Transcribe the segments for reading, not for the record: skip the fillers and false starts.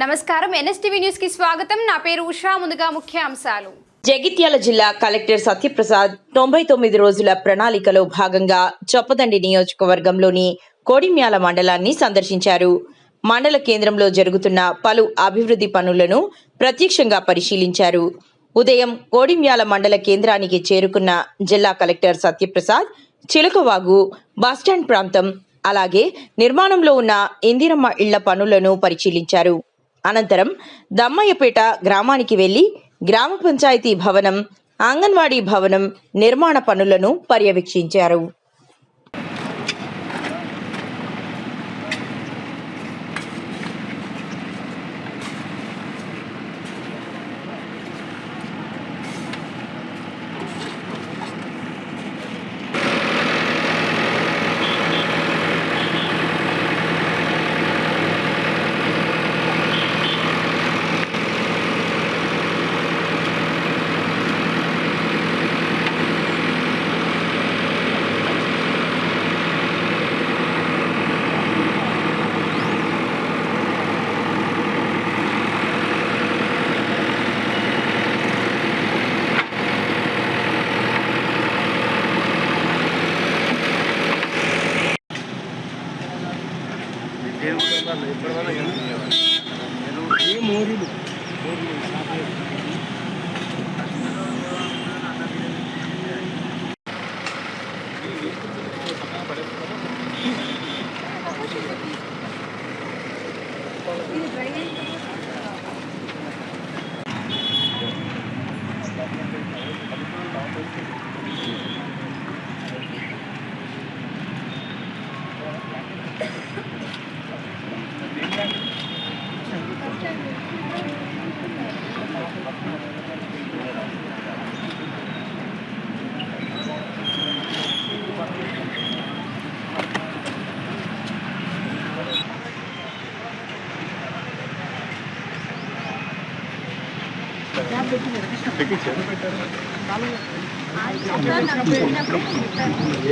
నమస్కారం NSTV news కి స్వాగతం. నా పేరు ఉషా. ముందుగా ముఖ్యాంశాలు. జగిత్యాల జిల్లా కలెక్టర్ సత్యప్రసాద్ 99 రోజుల ప్రణాళికలో భాగంగా చొప్పదండి నియోజకవర్గంలోని కోడిమ్యాల మండలాన్ని సందర్శించారు. మండల కేంద్రంలో జరుగుతున్న పలు అభివృద్ధి పనులను ప్రత్యక్షంగా పరిశీలించారు. ఉదయం కోడిమ్యాల మండల కేంద్రానికి చేరుకున్న జిల్లా కలెక్టర్ సత్యప్రసాద్ చిలకవాగు బస్టాండ్ ప్రాంతం అలాగే నిర్మాణంలో ఉన్న ఇందిరమ్మ ఇళ్ల పనులను పరిశీలించారు. అనంతరం దమ్మయ్యపేట గ్రామానికి వెళ్లి గ్రామ పంచాయతీ భవనం, అంగన్వాడీ భవనం నిర్మాణ పనులను పర్యవేక్షించారు.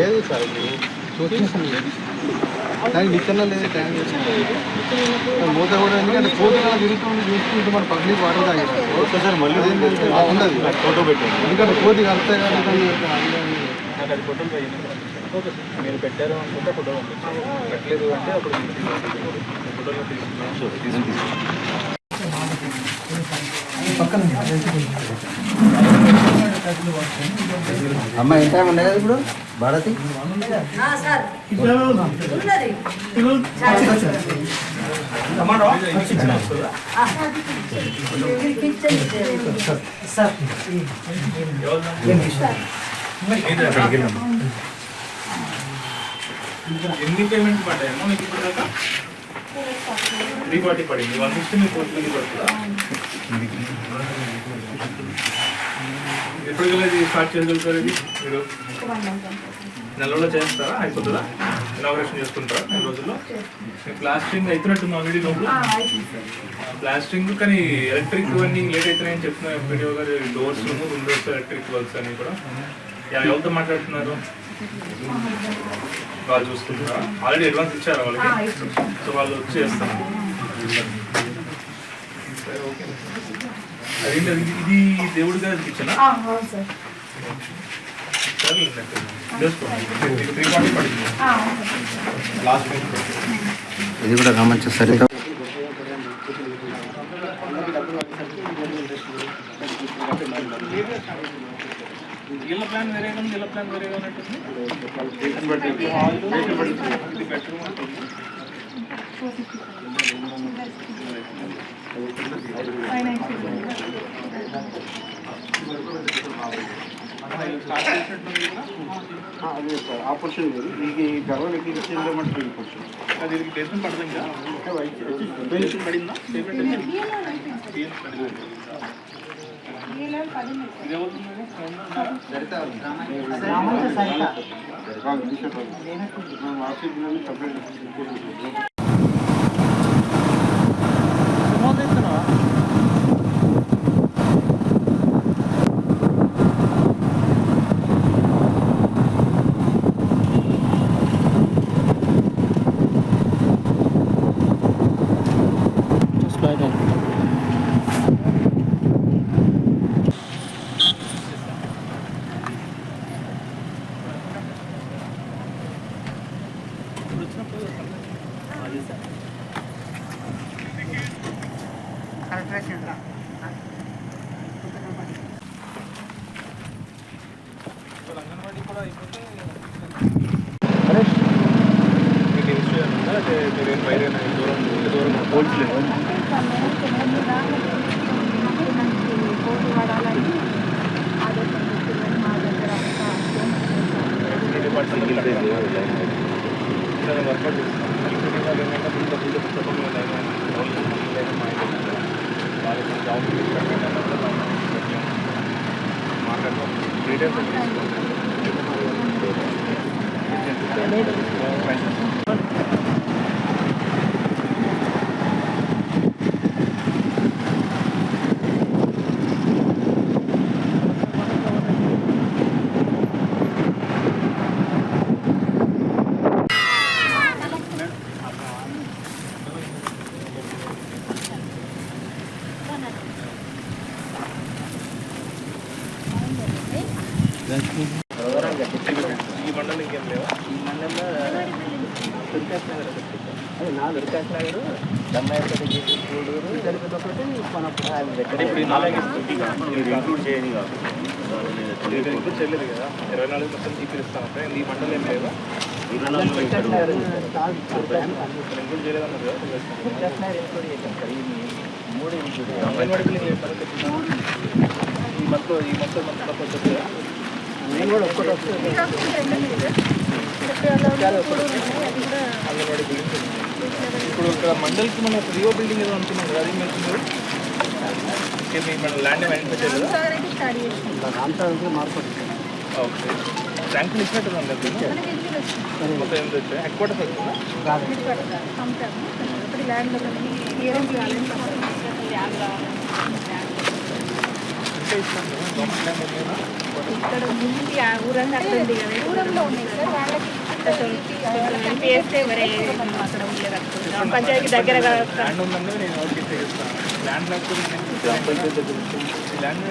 ఏది సార్ దానికి నిచ్చెన లేదు, ట్యాంక్ మూత కూడా. ఎందుకంటే కోతులు తిరుగుతుంది చూసుకుంటూ మన పబ్లిక్ వాటర్ తాగినారు సార్. మళ్ళీ ఏంటంటే ఉండదు ఫోటో పెట్టాను. ఎందుకంటే కోతి కలుస్తాయి కానీ మీరు పెట్టారు అనుకుంటే ఫోటో పెట్టలేదు అంటే అప్పుడు అమ్మ ఎంత టైం ఉండదు ఇప్పుడు భారతి ఎన్ని పేమెంట్ పడ్డాయమ్మా మీకు ఇప్పుడు దాకా? 340 పడింది. 160 మీకు పడుతుందా? ఎప్పటికల్లా ఇది స్టార్ట్ చేయగలుగుతారు? ఇది మీరు నెలలో చేస్తారా? అయిపోతుందా? ఇనాగరేషన్ చేసుకుంటారా 2 రోజుల్లో? ప్లాస్టరింగ్ అవుతున్నట్టుంది ఆల్రెడీ లోపల ప్లాస్టరింగ్. కానీ ఎలక్ట్రిక్ అన్నీ లేట్ అవుతున్నాయని చెప్తున్నారు ఎంపీడీఓ గారు. డోర్స్ విండోస్ ఎలక్ట్రిక్ వర్క్స్ అని కూడా. ఎవరితో మాట్లాడుతున్నారు? వాళ్ళు చూసుకుంటారా? ఆల్రెడీ అడ్వాన్స్ ఇచ్చారా వాళ్ళకి? సో వాళ్ళు వచ్చి చేస్తారు. సరే, ఓకే. అదేంటి ఇది దేవుడి గారు ఇచ్చానా? సరే, చేసుకోండి. 340 పడింది లాస్ట్ పేమెంట్. ఇది కూడా గమనించు సరిగ్గా. ఇళ్ళ ప్లాన్ వేరేగా ఉంది, ఇళ్ళ ప్లాన్ వేరేగా ఉన్నట్టుంది. ఇది బెడ్రూమ్ ఉంటుంది. స్టార్ట్ చేసినట్టుంది కదా? అదే సార్ ఆ పోర్షన్ లేదు. మీకు గర్వాలకి ఇచ్చిందో మటు ఈ పోర్షన్ అది బేస్మెంట్ పడుతుంది కదా? బేస్మెంట్ పడిందా? పేమెంట్ ఇది అవుతుంది. Just like that. అంగన్వాడీ కూడా అయిపోతే మీకు ఇన్స్టిట్యూషన్ ఉందా అదే మీరేం బయట దూరం దూరం పోల్చలేదు వర్కౌట్ మాట్లాడతాం డీటెయిల్స్ ఈ మండలం ఇంకేం లేవా ఈ మండలంలో దుర్గాస్ నగర్ అదే నా దుర్గాస్ నగర్ దమ్మాయపేట చేసి గూడూరు జరిపేది ఒకటి మన ఇప్పుడు ఈ నాలుగు ఇంక్లూడ్ చేయని కాదు ఇంక్లూడ్ చేయలేదు కదా 24 మొత్తం తీపిస్తాం ఈ మండలం ఏం లేదా ఇంక్లూడ్ చేయలేదన్నారు కదా దుర్గాస్ నగర్ ఇంక్లూడ్ చేశాం సార్ ఈ మూడు ఇంక్లూడ్ అంగన్వాడీ పిల్లలు చేస్తారు ఈ మొత్తం వచ్చేసి నేను కూడా ఒక్కటి వస్తుంది అంగన్వాడీ బిల్డింగ్ ఇప్పుడు ఇక్కడ మండలికి మన రియో బిల్డింగ్ ఏదో అనుకున్నాం కదా అది మీరు మీ మన ల్యాండ్ ఐడెంటిఫై చేయలేదు రామసాగర్ మార్పు ఓకే శాంక్షన్ ఇచ్చినట్టున్నాం కదా మొత్తం ఏం వచ్చాయి హెడ్ క్వార్టర్స్ వచ్చిందా ఇంకా ఇచ్చినాం కదా గవర్నమెంట్ ల్యాండ్ ఉన్నాయా ఇక్కడ ముందు ఆ ఊరంతా అక్కడ ఉంది కదా ఊరంలో ఉన్నాయి సార్ వాళ్ళకి ఎంపీఎస్ఏ మరి అక్కడ ఉండలేదు గ్రామ పంచాయతీ దగ్గర ల్యాండ్ ఉందంటే నేను ఓకే చేస్తాను ల్యాండ్ లేకపోతే ల్యాండ్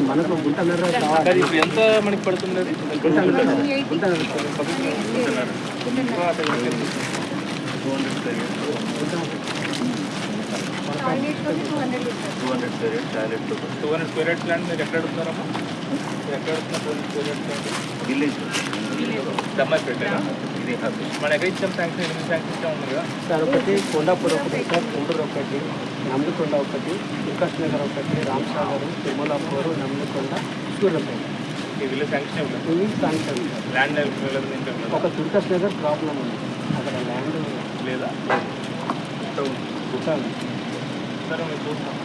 మనకు గుంటన్నర కావాలి ఇప్పుడు ఎంత మనకి పడుతుంది అది $200 స్క్వేర్ యార్డ్స్ ల్యాండ్ మీరు ఎక్కడ అడుగుతున్నారమ్మా మీరు ఎక్కడ అడుగుతున్నారు 200 స్క్వేర్ యార్డ్స్ ల్యాండ్ విలేజ్ దమ్మాయిపేటేనా మన ఎక్కడ ఇచ్చాం శాంక్షన్ 8 శాంక్షన్ ఇచ్చా ఉంది కదా సార్ ఒకటి కొండాపూర్ ఒకటి సార్ కొండూరు ఒకటి నమ్మికొండ ఒకటి దుర్గాస్ నగర్ ఒకటి రామసాగర్ తిరుమలాపూర్ నమ్మికొండ సూర్యపేట ఈ విలేజ్ శాంక్షన్ ఇవ్వలేదు ఇవి శాంక్షన్ ల్యాండ్ ఒక దుర్గాస్ నగర్ ప్రాబ్లం ఉంది అక్కడ ల్యాండ్ లేదా సార్ సరే మీరు చూస్తాం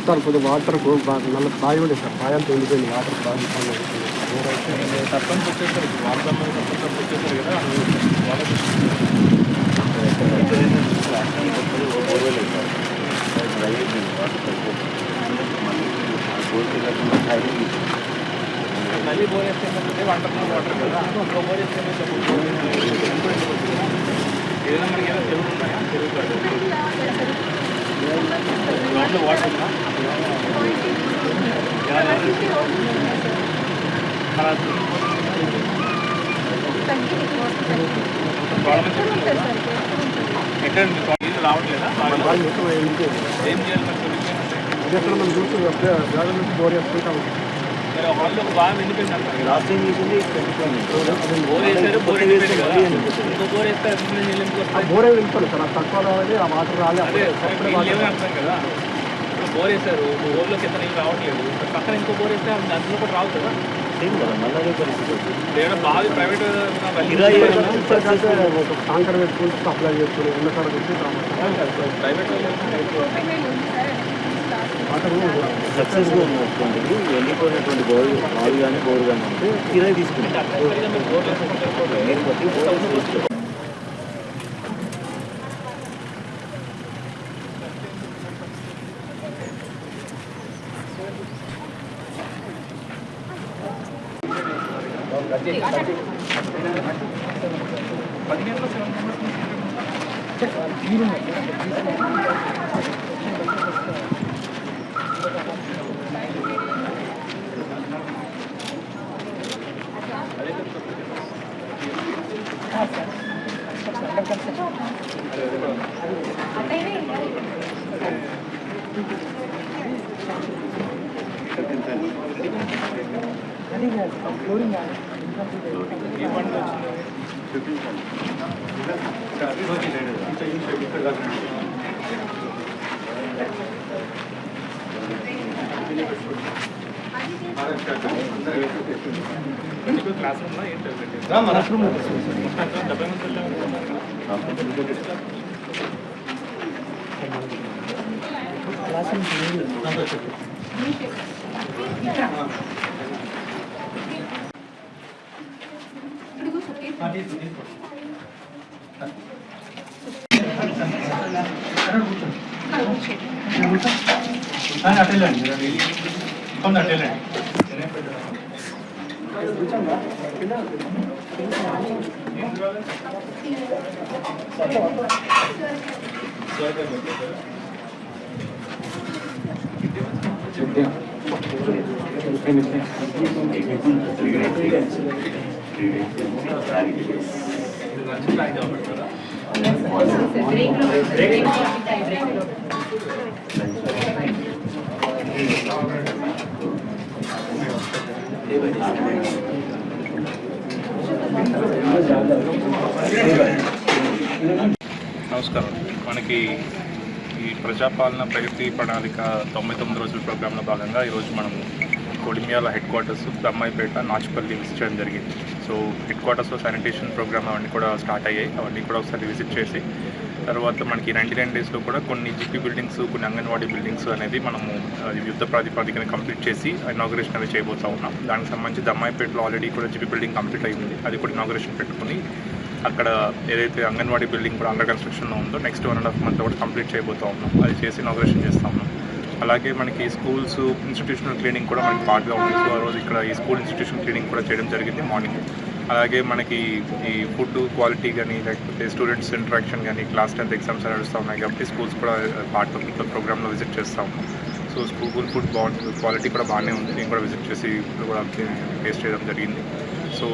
సార్ కొద్దిగా వాటర్ నల్ల బావి ఉండే సార్ బావి అంతా ఉండిపోయింది వాటర్ బాగా సర్పంచ్ వచ్చేసారు వాళ్ళ సర్పంచ్ వచ్చేసారు కదా వాళ్ళకి మళ్ళీ బోర్ వేస్తే ఏంటంటే వాటర్ కదా ఇంకో బోర్ వేస్తే ఏదైనా మనకి ఏదైనా చెరువు ఉన్నాయా చెరువు దాంట్లో వాటర్ ఉందా ఎక్కడ నీళ్ళు రావట్లేదా ఏం చేయాలి మరి ఎక్కడ మనం చూస్తుంది జాగ్రత్త నుంచి బోర్ వేసుకుంటాం మరి హాల్లో బాగా ఎండిపోయింది అంటారు లాస్ట్ టైం చేసింది బోర్ వేసారు బోర్ ఎండిపోయింది కదా ఇంకో బోర్ వేస్తే నీళ్ళు ఎందుకు ఆ వస్తాయి బోరే వెళ్ళిపోయింది సార్ అది తక్కువ రావాలి ఆ వాటర్ రాలే అదే నీళ్ళు ఏమని అర్థం కదా ఇప్పుడు బోర్ వేసారు బోర్లోకి ఎంత నీళ్ళు రావట్లేదు పక్కన ఇంకో బోర్ వేస్తే అందులో కూడా రావు కదా సేమ్ కదా మళ్ళీ పరిస్థితి వచ్చింది లేదా బాగా ప్రైవేట్ ఒక టాంకర్ పెట్టుకుంటూ సప్లై చేసుకుని ఉన్న కాడ పెట్టి ప్రైవేట్ వాటర్ సక్సెస్గా ఉన్నటువంటి వెళ్ళిపోయినటువంటి బావి కానీ బోర్ కానీ ఉంటే కిరాయి తీసుకుంటాం మీరు బట్టి బోర్ తీసుకోండి ఏ పండుగ వచ్చింది? క్లాస్ రూమ్లో ఏంటి? 70 మంది నమస్కారం. మనకి ఈ ప్రజాపాలన ప్రగతి ప్రణాళిక 99 రోజుల ప్రోగ్రాంలో భాగంగా ఈరోజు మనము Kodimyal headquarters Dammaipet Nachupalli visit చేయడం జరిగింది. సో హెడ్ క్వార్టర్స్లో శానిటేషన్ ప్రోగ్రామ్ అవన్నీ కూడా స్టార్ట్ అయ్యాయి. అవన్నీ కూడా ఒకసారి విజిట్ చేసి తర్వాత మనకి 99 డేస్లో కూడా కొన్ని జిపి బిల్డింగ్స్, కొన్ని అంగన్వాడీ బిల్డింగ్స్ అనేది మనము యుద్ధ ప్రాతిపదికన కంప్లీట్ చేసి ఇనాగరేషన్ అవి చేయబోతూ ఉన్నాం. దానికి సంబంధించి దమ్మాయిపేటలో ఆల్రెడీ కూడా జిపి బిల్డింగ్ కంప్లీట్ అయింది. అది కూడా ఇనాగరేషన్ పెట్టుకుని అక్కడ ఏదైతే అంగన్వాడీ బిల్డింగ్ కూడా అండర్ కన్స్ట్రక్షన్లో ఉందో నెక్స్ట్ 1.5 మంత్ కూడా కంప్లీట్ చేయబోతూ ఉన్నాం. అది చేసి ఇనాగరేషన్ చేస్తూ ఉన్నాం. అలాగే మనకి స్కూల్స్ ఇన్స్టిట్యూషనల్ క్లీనింగ్ కూడా మనకి పార్ట్గా ఉంది. సో ఆ రోజు ఇక్కడ ఈ స్కూల్ ఇన్స్టిట్యూషన్ క్లీనింగ్ కూడా చేయడం జరిగింది మార్నింగ్. అలాగే మనకి ఈ ఫుడ్ క్వాలిటీ కానీ లేకపోతే స్టూడెంట్స్ ఇంటరాక్షన్ కానీ క్లాస్ 10th ఎగ్జామ్స్ నడుస్తూ ఉన్నాయి కాబట్టి స్కూల్స్ కూడా పార్ట్ ఆఫ్ ద ప్రోగ్రామ్లో విజిట్ చేస్తూ ఉన్నాం. సో స్కూల్ ఫుడ్ బాగుంటుంది, క్వాలిటీ కూడా బాగానే ఉంది. నేను కూడా విజిట్ చేసి కూడా టేస్ట్ చేయడం జరిగింది. సో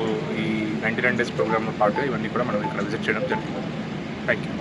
ఈ 99 డేస్ ప్రోగ్రామ్లో పాటుగా ఇవన్నీ కూడా మనం ఇక్కడ విజిట్ చేయడం జరిగింది. Thank you.